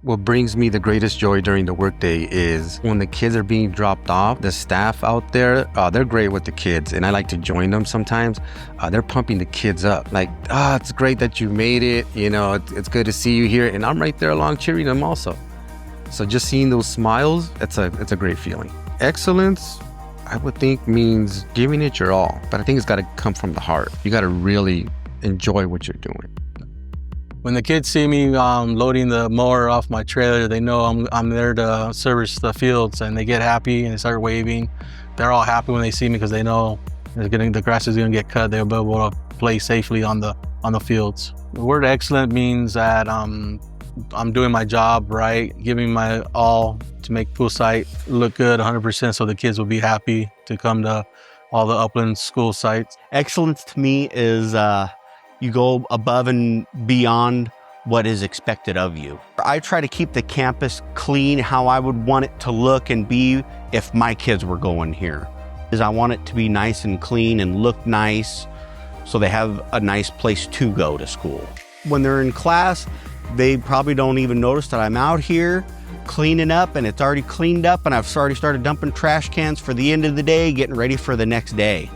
What brings me the greatest joy during the workday is when the kids are being dropped off. The staff out there, they're great with the kids, and I like to join them sometimes. They're pumping the kids up, like, it's great that you made it. You know, it's good to see you here, and I'm right there along cheering them also. So just seeing those smiles, it's a great feeling. Excellence, I would think, means giving it your all, but I think it's got to come from the heart. You got to really enjoy what you're doing. When the kids see me loading the mower off my trailer, they know I'm there to service the fields, and they get happy and they start waving. They're all happy when they see me because they know the grass is going to get cut. They'll be able to play safely on the fields. The word excellent means that I'm doing my job right, giving my all to make pool site look good 100%, so the kids will be happy to come to all the upland school sites. Excellence to me is you go above and beyond what is expected of you. I try to keep the campus clean how I would want it to look and be if my kids were going here. I want it to be nice and clean and look nice so they have a nice place to go to school. When they're in class, they probably don't even notice that I'm out here cleaning up, and it's already cleaned up, and I've already started dumping trash cans for the end of the day, getting ready for the next day.